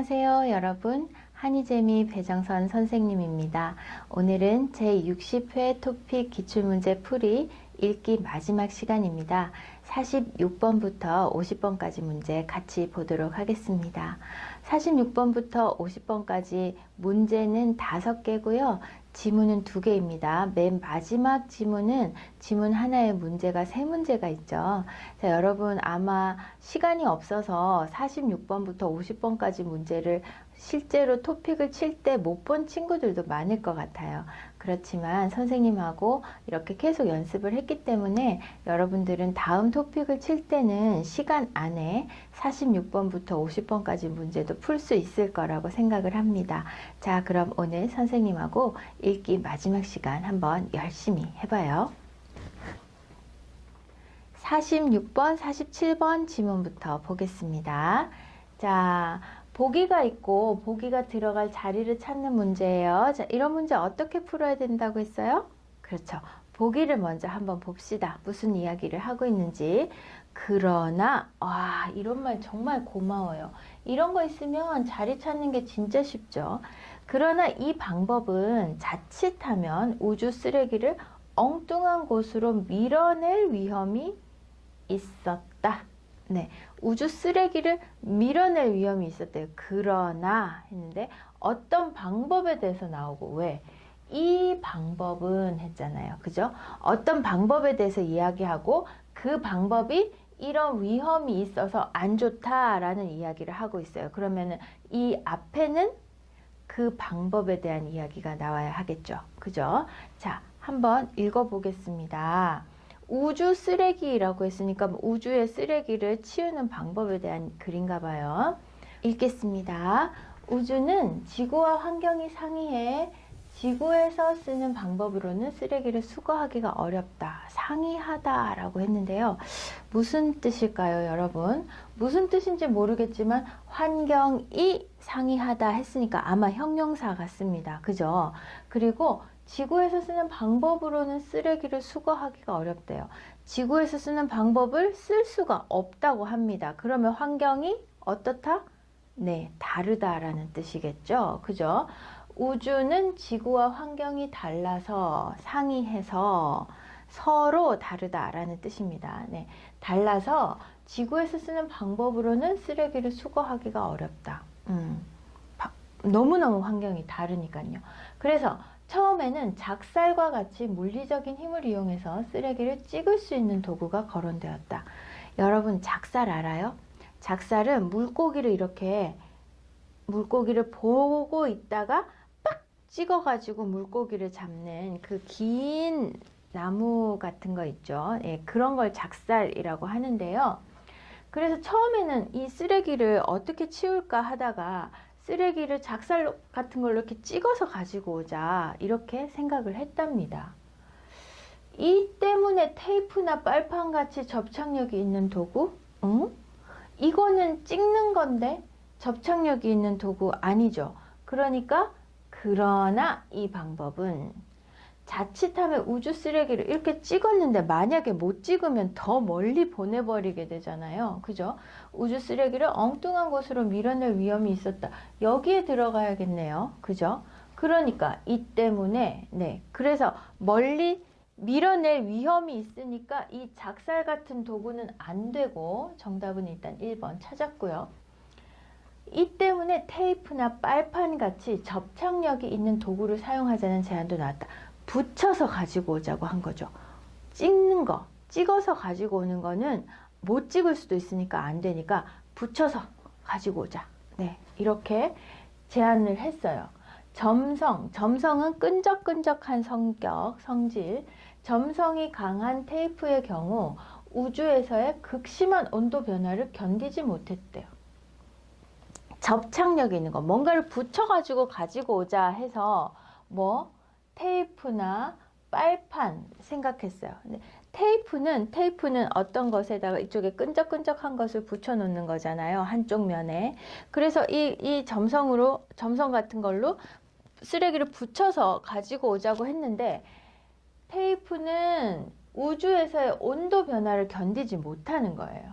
안녕하세요 여러분, 한이재미 배정선 선생님입니다. 오늘은 제60회 토픽 기출문제 풀이 읽기 마지막 시간입니다. 46번부터 50번까지 문제 같이 보도록 하겠습니다. 46번부터 50번까지 문제는 5개고요. 지문은 2개입니다. 맨 마지막 지문은 지문 하나에 문제가 3문제가 있죠. 자, 여러분 아마 시간이 없어서 46번부터 50번까지 문제를 실제로 토픽을 칠 때 못 본 친구들도 많을 것 같아요. 그렇지만 선생님하고 이렇게 계속 연습을 했기 때문에 여러분들은 다음 토픽을 칠 때는 시간 안에 46번부터 50번까지 문제도 풀 수 있을 거라고 생각을 합니다. 자, 그럼 오늘 선생님하고 읽기 마지막 시간 한번 열심히 해봐요. 46번, 47번 지문부터 보겠습니다. 자, 보기가 있고 보기가 들어갈 자리를 찾는 문제예요. 자, 이런 문제 어떻게 풀어야 된다고 했어요? 그렇죠. 보기를 먼저 한번 봅시다. 무슨 이야기를 하고 있는지. 그러나 이런 말 정말 고마워요. 이런 거 있으면 자리 찾는 게 진짜 쉽죠. 그러나 이 방법은 자칫하면 우주 쓰레기를 엉뚱한 곳으로 밀어낼 위험이 있었다. 네, 우주 쓰레기를 밀어낼 위험이 있었대요. 그러나 했는데 어떤 방법에 대해서 나오고 왜? 이 방법은 했잖아요. 그죠? 어떤 방법에 대해서 이야기하고 그 방법이 이런 위험이 있어서 안 좋다라는 이야기를 하고 있어요. 그러면은 이 앞에는 그 방법에 대한 이야기가 나와야 하겠죠. 그죠? 자, 한번 읽어보겠습니다. 우주 쓰레기라고 했으니까 우주의 쓰레기를 치우는 방법에 대한 글인가 봐요. 읽겠습니다. 우주는 지구와 환경이 상이해 지구에서 쓰는 방법으로는 쓰레기를 수거하기가 어렵다. 상이하다 라고 했는데요. 무슨 뜻일까요, 여러분? 무슨 뜻인지 모르겠지만 환경이 상이하다 했으니까 아마 형용사 같습니다. 그죠? 그리고 지구에서 쓰는 방법으로는 쓰레기를 수거하기가 어렵대요. 지구에서 쓰는 방법을 쓸 수가 없다고 합니다. 그러면 환경이 어떻다? 네, 다르다라는 뜻이겠죠. 그죠? 우주는 지구와 환경이 달라서 상이해서 서로 다르다라는 뜻입니다. 네, 달라서 지구에서 쓰는 방법으로는 쓰레기를 수거하기가 어렵다. 너무너무 환경이 다르니까요. 그래서 처음에는 작살과 같이 물리적인 힘을 이용해서 쓰레기를 찍을 수 있는 도구가 거론되었다. 여러분 작살 알아요? 작살은 물고기를 보고 있다가 빡 찍어가지고 물고기를 잡는 그 긴 나무 같은 거 있죠. 예, 그런 걸 작살이라고 하는데요. 그래서 처음에는 이 쓰레기를 어떻게 치울까 하다가 쓰레기를 작살 같은 걸로 이렇게 찍어서 가지고 오자 이렇게 생각을 했답니다. 이 때문에 테이프나 빨판 같이 접착력이 있는 도구? 이거는 찍는 건데 접착력이 있는 도구 아니죠. 그러나 이 방법은 자칫하면 우주 쓰레기를 이렇게 찍었는데 만약에 못 찍으면 더 멀리 보내버리게 되잖아요. 그죠? 우주 쓰레기를 엉뚱한 곳으로 밀어낼 위험이 있었다. 여기에 들어가야겠네요. 그죠? 그러니까 이 때문에 그래서 멀리 밀어낼 위험이 있으니까 이 작살 같은 도구는 안 되고 정답은 일단 1번 찾았고요. 이 때문에 테이프나 빨판 같이 접착력이 있는 도구를 사용하자는 제안도 나왔다. 붙여서 가지고 오자고 한 거죠. 찍어서 가지고 오는 거는 못 찍을 수도 있으니까 안 되니까 붙여서 가지고 오자. 네, 이렇게 제안을 했어요. 점성은 끈적끈적한 성질. 점성이 강한 테이프의 경우 우주에서의 극심한 온도 변화를 견디지 못했대요. 접착력이 있는 거, 뭔가를 붙여가지고 가지고 오자 해서 테이프나 빨판 생각했어요. 근데 테이프는 어떤 것에다가 이쪽에 끈적끈적한 것을 붙여 놓는 거잖아요. 한쪽 면에. 그래서 이 점성 같은 걸로 쓰레기를 붙여서 가지고 오자고 했는데 테이프는 우주에서의 온도 변화를 견디지 못하는 거예요.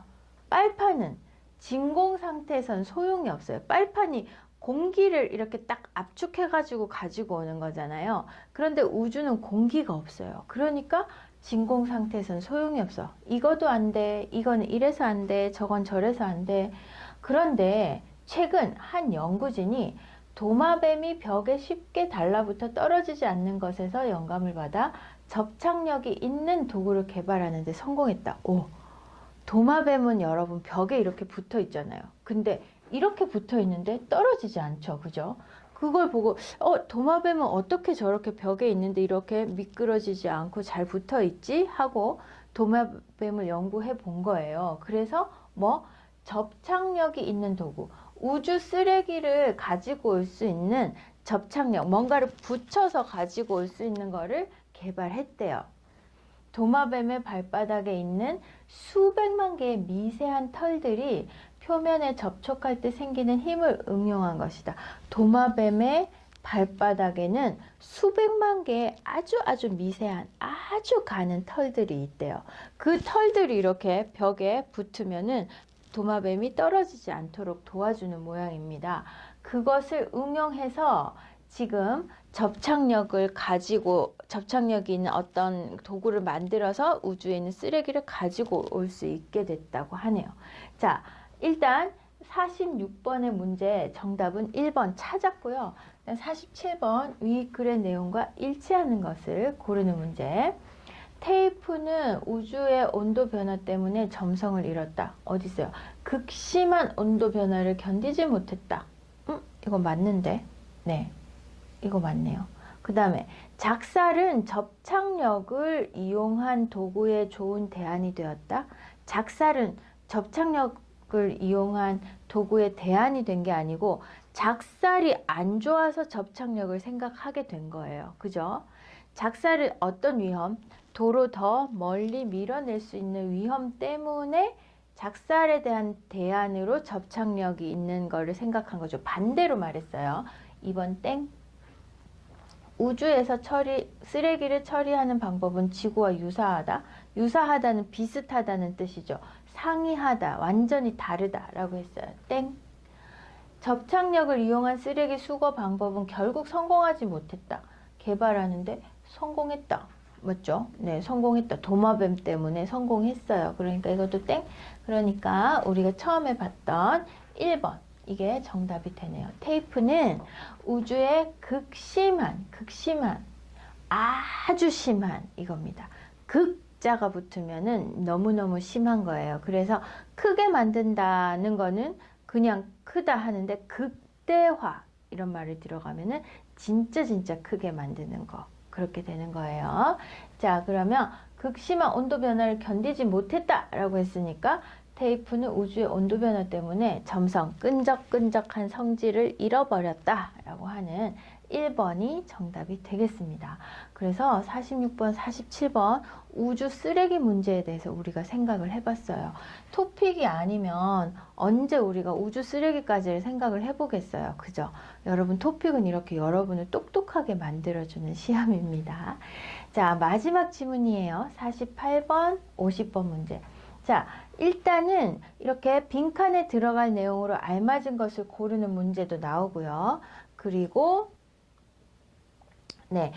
빨판은 진공 상태에선 소용이 없어요. 빨판이 공기를 이렇게 딱 압축해가지고 가지고 오는 거잖아요. 그런데 우주는 공기가 없어요. 그러니까 진공 상태에선 소용이 없어. 이거도 안 돼. 이건 이래서 안 돼. 저건 저래서 안 돼. 그런데 최근 한 연구진이 도마뱀이 벽에 쉽게 달라붙어 떨어지지 않는 것에서 영감을 받아 접착력이 있는 도구를 개발하는 데 성공했다. 오, 도마뱀은 여러분 벽에 이렇게 붙어 있잖아요. 근데 이렇게 붙어 있는데 떨어지지 않죠. 그죠? 그걸 보고 도마뱀은 어떻게 저렇게 벽에 있는데 이렇게 미끄러지지 않고 잘 붙어 있지? 하고 도마뱀을 연구해 본 거예요. 그래서 뭐 접착력이 있는 도구, 우주 쓰레기를 가지고 올 수 있는 접착력, 뭔가를 붙여서 가지고 올 수 있는 거를 개발했대요. 도마뱀의 발바닥에 있는 수백만 개의 미세한 털들이 표면에 접촉할 때 생기는 힘을 응용한 것이다. 도마뱀의 발바닥에는 수백만 개의 아주 미세한 아주 가는 털들이 있대요. 그 털들이 이렇게 벽에 붙으면은 도마뱀이 떨어지지 않도록 도와주는 모양입니다. 그것을 응용해서 지금 접착력이 있는 어떤 도구를 만들어서 우주에 있는 쓰레기를 가지고 올 수 있게 됐다고 하네요. 자, 일단 46번의 문제 정답은 1번 찾았고요. 47번 위 글의 내용과 일치하는 것을 고르는 문제. 테이프는 우주의 온도 변화 때문에 점성을 잃었다. 어디 있어요? 극심한 온도 변화를 견디지 못했다. 이거 맞는데? 네. 이거 맞네요. 그 다음에 작살은 접착력을 이용한 도구의 좋은 대안이 되었다. 작살은 접착력을 이용한 도구의 대안이 된 게 아니고 작살이 안 좋아서 접착력을 생각하게 된 거예요. 그죠? 작살은 어떤 위험? 도로 더 멀리 밀어낼 수 있는 위험 때문에 작살에 대한 대안으로 접착력이 있는 거를 생각한 거죠. 반대로 말했어요. 2번 땡. 우주에서 쓰레기를 처리하는 방법은 지구와 유사하다. 유사하다는 비슷하다는 뜻이죠. 상이하다, 완전히 다르다라고 했어요. 땡. 접착력을 이용한 쓰레기 수거 방법은 결국 성공하지 못했다. 개발하는데 성공했다. 맞죠? 네, 성공했다. 도마뱀 때문에 성공했어요. 그러니까 이것도 땡. 그러니까 우리가 처음에 봤던 1번. 이게 정답이 되네요. 테이프는 우주의 극심한, 아주 심한 이겁니다. 극자가 붙으면은 너무너무 심한 거예요. 그래서 크게 만든다는 거는 그냥 크다 하는데 극대화 이런 말이 들어가면은 진짜 크게 만드는 거. 그렇게 되는 거예요. 자, 그러면 극심한 온도 변화를 견디지 못했다라고 했으니까 테이프는 우주의 온도 변화 때문에 점성, 끈적끈적한 성질을 잃어버렸다라고 하는 1번이 정답이 되겠습니다. 그래서 46번, 47번 우주 쓰레기 문제에 대해서 우리가 생각을 해봤어요. 토픽이 아니면 언제 우리가 우주 쓰레기까지를 생각을 해보겠어요. 그죠? 여러분 토픽은 이렇게 여러분을 똑똑하게 만들어주는 시험입니다. 자, 마지막 지문이에요. 48번, 50번 문제. 자, 일단은 이렇게 빈칸에 들어갈 내용으로 알맞은 것을 고르는 문제도 나오고요. 그리고 네,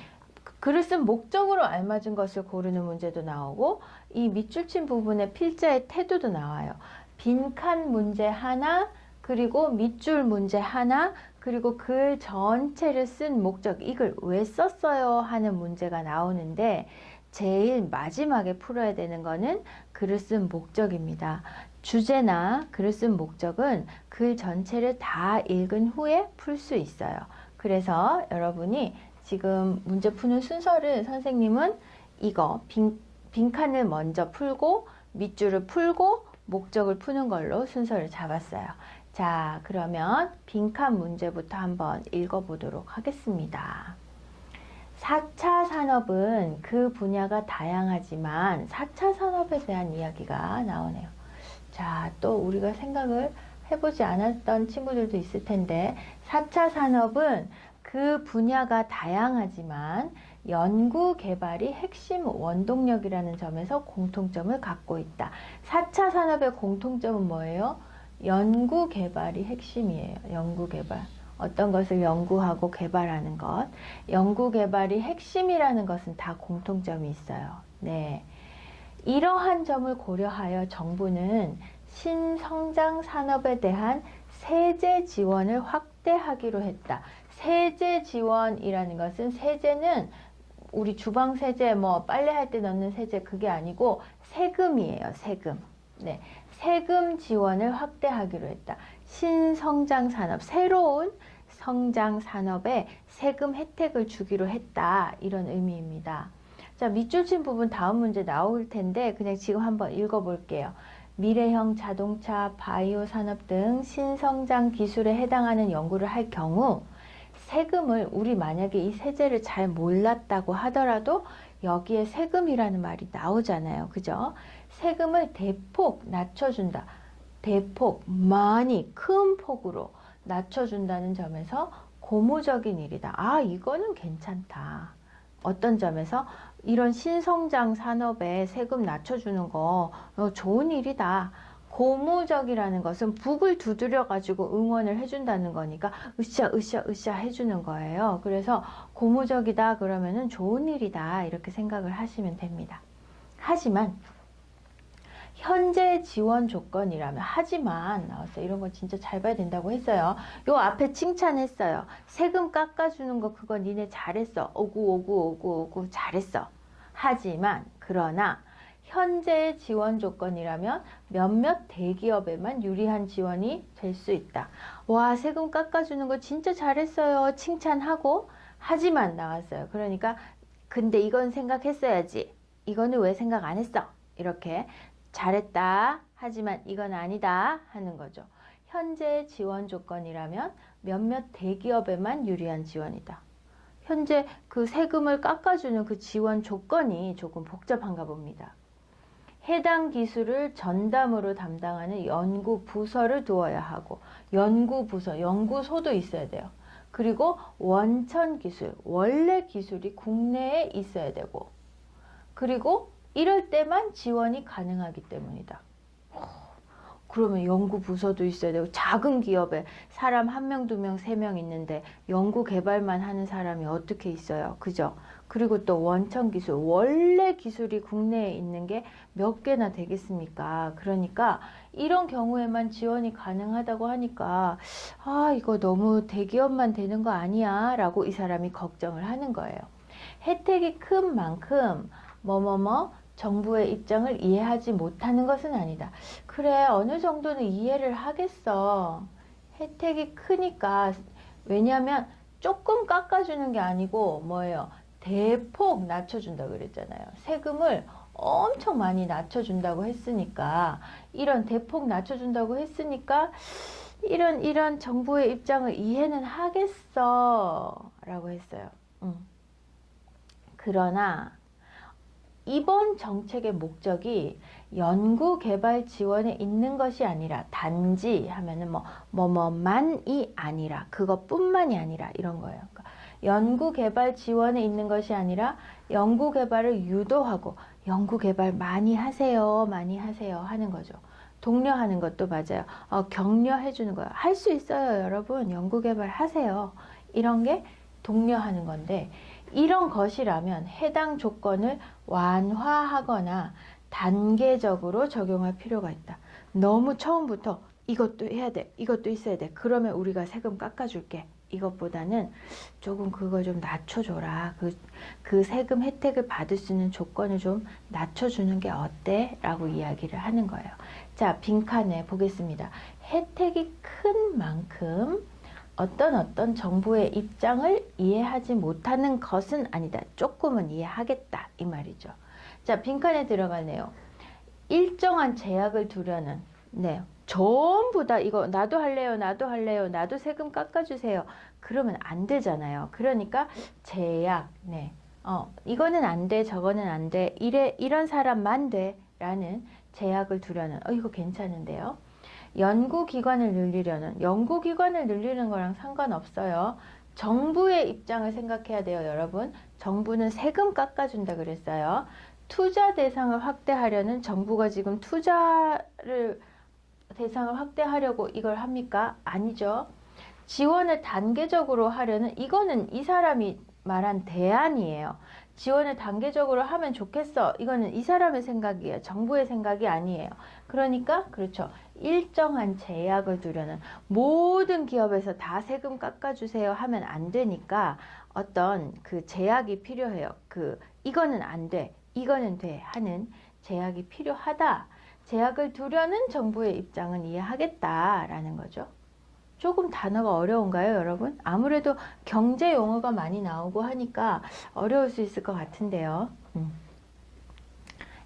글을 쓴 목적으로 알맞은 것을 고르는 문제도 나오고 이 밑줄 친 부분에 필자의 태도도 나와요. 빈칸 문제 하나, 그리고 밑줄 문제 하나, 그리고 글 전체를 쓴 목적, 이걸 왜 썼어요? 하는 문제가 나오는데 제일 마지막에 풀어야 되는 거는 글을 쓴 목적입니다. 주제나 글을 쓴 목적은 글 전체를 다 읽은 후에 풀 수 있어요. 그래서 여러분이 지금 문제 푸는 순서를 선생님은 이거 빈칸을 먼저 풀고 밑줄을 풀고 목적을 푸는 걸로 순서를 잡았어요. 자, 그러면 빈칸 문제부터 한번 읽어보도록 하겠습니다. 4차 산업은 그 분야가 다양하지만 4차 산업에 대한 이야기가 나오네요. 자, 또 우리가 생각을 해보지 않았던 친구들도 있을 텐데 4차 산업은 그 분야가 다양하지만 연구 개발이 핵심 원동력이라는 점에서 공통점을 갖고 있다. 4차 산업의 공통점은 뭐예요? 연구 개발이 핵심이에요. 연구 개발. 어떤 것을 연구하고 개발하는 것. 연구 개발이 핵심이라는 것은 다 공통점이 있어요. 네. 이러한 점을 고려하여 정부는 신성장 산업에 대한 세제 지원을 확대하기로 했다. 세제 지원이라는 것은, 세제는 우리 주방 세제, 뭐 빨래할 때 넣는 세제, 그게 아니고 세금이에요. 세금. 네. 세금 지원을 확대하기로 했다. 신성장 산업, 새로운 성장 산업에 세금 혜택을 주기로 했다. 이런 의미입니다. 자, 밑줄 친 부분 다음 문제 나올 텐데 그냥 지금 한번 읽어볼게요. 미래형 자동차, 바이오 산업 등 신성장 기술에 해당하는 연구를 할 경우 세금을, 우리 만약에 이 세제를 잘 몰랐다고 하더라도 여기에 세금이라는 말이 나오잖아요. 그죠? 세금을 대폭 낮춰준다. 대폭, 많이, 큰 폭으로 낮춰준다는 점에서 고무적인 일이다. 아, 이거는 괜찮다. 어떤 점에서? 이런 신성장 산업에 세금 낮춰주는 거 좋은 일이다. 고무적이라는 것은 북을 두드려 가지고 응원을 해준다는 거니까 으쌰 으쌰 으쌰 해주는 거예요. 그래서 고무적이다 그러면은 좋은 일이다 이렇게 생각을 하시면 됩니다. 하지만 현재 지원 조건이라면, 하지만 나왔어요. 이런 거 진짜 잘 봐야 된다고 했어요. 요 앞에 칭찬했어요. 세금 깎아주는 거 그거 니네 잘했어. 오구 잘했어. 하지만 그러나 현재 지원 조건이라면 몇몇 대기업에만 유리한 지원이 될 수 있다. 와, 세금 깎아주는 거 진짜 잘했어요. 칭찬하고, 하지만 나왔어요. 그러니까 근데 이건 생각했어야지. 이거는 왜 생각 안 했어? 이렇게 잘했다. 하지만 이건 아니다 하는 거죠. 현재 지원 조건이라면 몇몇 대기업에만 유리한 지원이다. 현재 그 세금을 깎아주는 그 지원 조건이 조금 복잡한가 봅니다. 해당 기술을 전담으로 담당하는 연구 부서를 두어야 하고, 연구 부서, 연구소도 있어야 돼요. 그리고 원천 기술, 원래 기술이 국내에 있어야 되고, 그리고 이럴 때만 지원이 가능하기 때문이다. 그러면 연구 부서도 있어야 되고, 작은 기업에 사람 1명, 2명, 3명 있는데 연구 개발만 하는 사람이 어떻게 있어요? 그죠? 그리고 또 원천 기술, 원래 기술이 국내에 있는 게 몇 개나 되겠습니까? 그러니까 이런 경우에만 지원이 가능하다고 하니까 아, 이거 너무 대기업만 되는 거 아니야? 라고 이 사람이 걱정을 하는 거예요. 혜택이 큰 만큼 정부의 입장을 이해하지 못하는 것은 아니다. 그래, 어느 정도는 이해를 하겠어. 혜택이 크니까. 왜냐하면 조금 깎아주는 게 아니고 뭐예요? 대폭 낮춰준다고 그랬잖아요. 세금을 엄청 많이 낮춰준다고 했으니까, 이런 대폭 낮춰준다고 했으니까 이런 정부의 입장을 이해는 하겠어 라고 했어요. 그러나 이번 정책의 목적이 연구개발 지원에 있는 것이 아니라, 단지 하면은 뭐만이 아니라, 그것뿐만이 아니라 이런 거예요. 그러니까 연구개발 지원에 있는 것이 아니라 연구개발을 유도하고, 연구개발 많이 하세요 하는 거죠. 독려하는 것도 맞아요. 격려해 주는 거예요. 할 수 있어요, 여러분. 연구개발 하세요. 이런 게 독려하는 건데, 이런 것이라면 해당 조건을 완화하거나 단계적으로 적용할 필요가 있다. 너무 처음부터 이것도 해야 돼, 이것도 있어야 돼, 그러면 우리가 세금 깎아줄게, 이것보다는 조금 그거 좀 낮춰줘라. 그 세금 혜택을 받을 수 있는 조건을 좀 낮춰주는 게 어때? 라고 이야기를 하는 거예요. 자, 빈칸에 보겠습니다. 혜택이 큰 만큼 어떤 정부의 입장을 이해하지 못하는 것은 아니다. 조금은 이해하겠다 이 말이죠. 자, 빈칸에 들어가네요. 일정한 제약을 두려는, 네, 전부 다 이거 나도 할래요, 나도 세금 깎아주세요. 그러면 안 되잖아요. 그러니까 제약, 네, 이거는 안 돼, 저거는 안 돼, 이런 사람만 돼 라는 제약을 두려는, 이거 괜찮은데요. 연구기관을 늘리는 거랑 상관없어요. 정부의 입장을 생각해야 돼요, 여러분. 정부는 세금 깎아준다 그랬어요. 투자 대상을 확대하려는, 정부가 지금 투자를 대상을 확대하려고 이걸 합니까? 아니죠. 지원을 단계적으로 하려는, 이거는 이 사람이 말한 대안이에요. 지원을 단계적으로 하면 좋겠어. 이거는 이 사람의 생각이에요. 정부의 생각이 아니에요. 그러니까 그렇죠. 일정한 제약을 두려는, 모든 기업에서 다 세금 깎아주세요 하면 안 되니까 어떤 그 제약이 필요해요. 이거는 안 돼, 이거는 돼 하는 제약이 필요하다. 제약을 두려는 정부의 입장은 이해하겠다라는 거죠. 조금 단어가 어려운가요, 여러분? 아무래도 경제 용어가 많이 나오고 하니까 어려울 수 있을 것 같은데요.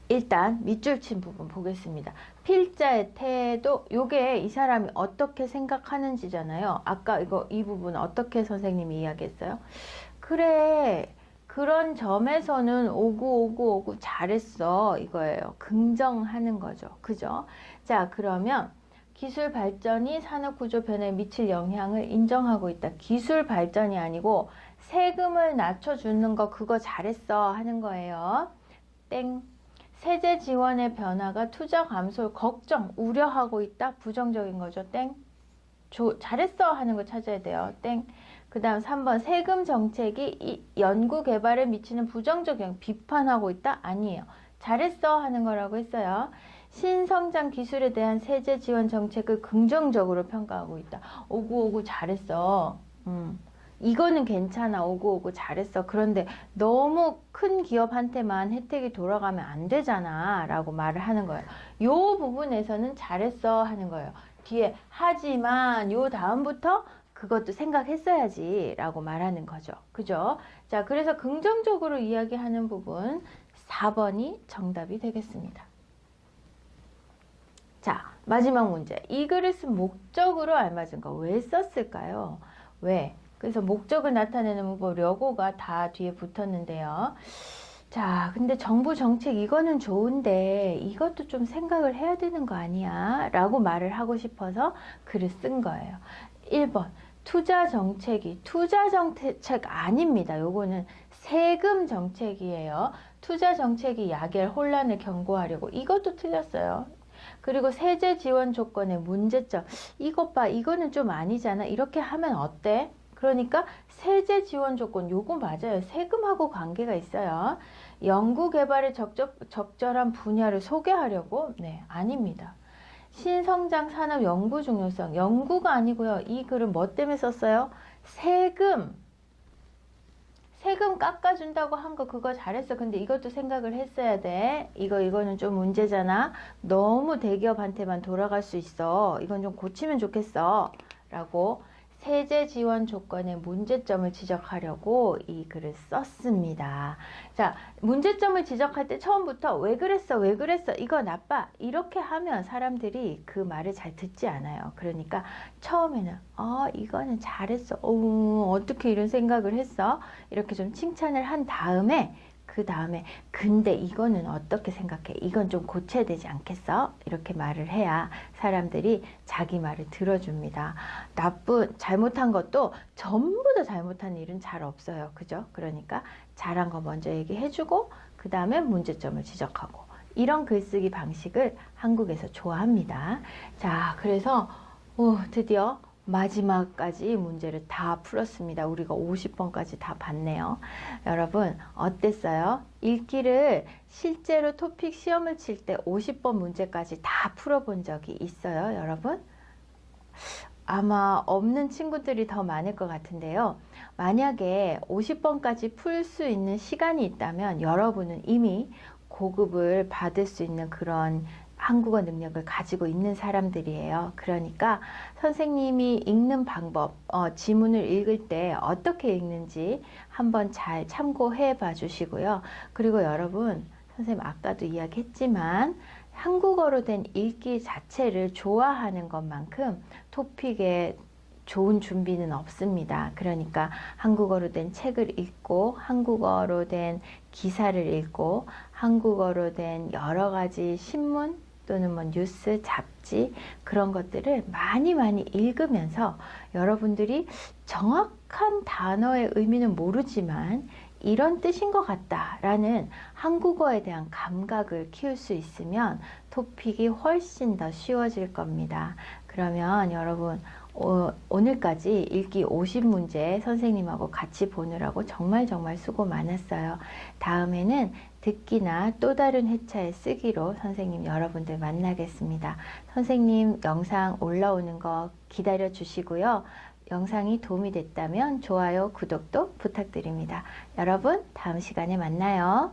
일단 밑줄 친 부분 보겠습니다. 필자의 태도, 요게 이 사람이 어떻게 생각하는지잖아요. 아까 이 부분 어떻게 선생님이 이야기했어요? 그래, 그런 점에서는 오구 잘했어, 이거예요. 긍정하는 거죠. 그죠? 자, 그러면 기술 발전이 산업 구조 변화에 미칠 영향을 인정하고 있다. 기술 발전이 아니고 세금을 낮춰주는 거, 그거 잘했어 하는 거예요. 땡. 세제 지원의 변화가 투자 감소를 걱정, 우려하고 있다. 부정적인 거죠. 땡. 잘했어 하는 거 찾아야 돼요. 땡. 그 다음 3번 세금 정책이 연구 개발에 미치는 부정적 영향 비판하고 있다. 아니에요. 잘했어 하는 거라고 했어요. 신성장 기술에 대한 세제 지원 정책을 긍정적으로 평가하고 있다. 오구 잘했어. 이거는 괜찮아. 오구 잘했어. 그런데 너무 큰 기업한테만 혜택이 돌아가면 안 되잖아 라고 말을 하는 거예요. 요 부분에서는 잘했어 하는 거예요. 뒤에 하지만 요 다음부터 그것도 생각했어야지 라고 말하는 거죠. 그죠? 자, 그래서 긍정적으로 이야기하는 부분 4번이 정답이 되겠습니다. 자, 마지막 문제. 이 글을 쓴 목적으로 알맞은 거 왜 썼을까요? 왜? 그래서 목적을 나타내는 문법 려고가 다 뒤에 붙었는데요. 자, 근데 정부 정책 이거는 좋은데 이것도 좀 생각을 해야 되는 거 아니야? 라고 말을 하고 싶어서 글을 쓴 거예요. 1번. 투자 정책이 투자 정책 아닙니다. 요거는 세금 정책이에요. 투자 정책이 약엘 혼란을 경고하려고, 이것도 틀렸어요. 그리고 세제 지원 조건의 문제점, 이것 봐, 이거는 좀 아니잖아. 이렇게 하면 어때? 그러니까 세제 지원 조건, 요거 맞아요. 세금하고 관계가 있어요. 연구 개발의 적절한 분야를 소개하려고? 네, 아닙니다. 신성장 산업 연구 중요성, 연구가 아니고요. 이 글은 뭐 때문에 썼어요? 세금 깎아준다고 한 거 그거 잘했어. 근데 이것도 생각을 했어야 돼. 이거는 좀 문제잖아. 너무 대기업한테만 돌아갈 수 있어. 이건 좀 고치면 좋겠어. 라고 세제 지원 조건의 문제점을 지적하려고 이 글을 썼습니다. 자, 문제점을 지적할 때 처음부터 왜 그랬어? 이거 나빠. 이렇게 하면 사람들이 그 말을 잘 듣지 않아요. 그러니까 처음에는 이거는 잘했어. 어떻게 이런 생각을 했어? 이렇게 좀 칭찬을 한 다음에 그 다음에 근데 이거는 어떻게 생각해? 이건 좀 고쳐야 되지 않겠어? 이렇게 말을 해야 사람들이 자기 말을 들어줍니다. 잘못한 것도 전부 다 잘못한 일은 잘 없어요. 그죠? 그러니까 잘한 거 먼저 얘기해주고 그 다음에 문제점을 지적하고, 이런 글쓰기 방식을 한국에서 좋아합니다. 자, 그래서 드디어 마지막까지 문제를 다 풀었습니다. 우리가 50번까지 다 봤네요. 여러분 어땠어요? 읽기를 실제로 토픽 시험을 칠 때 50번 문제까지 다 풀어본 적이 있어요, 여러분? 아마 없는 친구들이 더 많을 것 같은데요. 만약에 50번까지 풀 수 있는 시간이 있다면 여러분은 이미 고급을 받을 수 있는 그런 한국어 능력을 가지고 있는 사람들이에요. 그러니까 선생님이 읽는 방법, 지문을 읽을 때 어떻게 읽는지 한번 잘 참고해 봐 주시고요. 그리고 여러분, 선생님 아까도 이야기했지만 한국어로 된 읽기 자체를 좋아하는 것만큼 토픽에 좋은 준비는 없습니다. 그러니까 한국어로 된 책을 읽고 한국어로 된 기사를 읽고 한국어로 된 여러 가지 신문 또는 뭐 뉴스, 잡지 그런 것들을 많이 읽으면서 여러분들이 정확한 단어의 의미는 모르지만 이런 뜻인 것 같다라는 한국어에 대한 감각을 키울 수 있으면 토픽이 훨씬 더 쉬워질 겁니다. 그러면 여러분 오늘까지 읽기 50문제 선생님하고 같이 보느라고 정말 수고 많았어요. 다음에는 듣기나 또 다른 회차에 쓰기로 선생님 여러분들 만나겠습니다. 선생님 영상 올라오는 거 기다려 주시고요. 영상이 도움이 됐다면 좋아요, 구독도 부탁드립니다. 여러분 다음 시간에 만나요.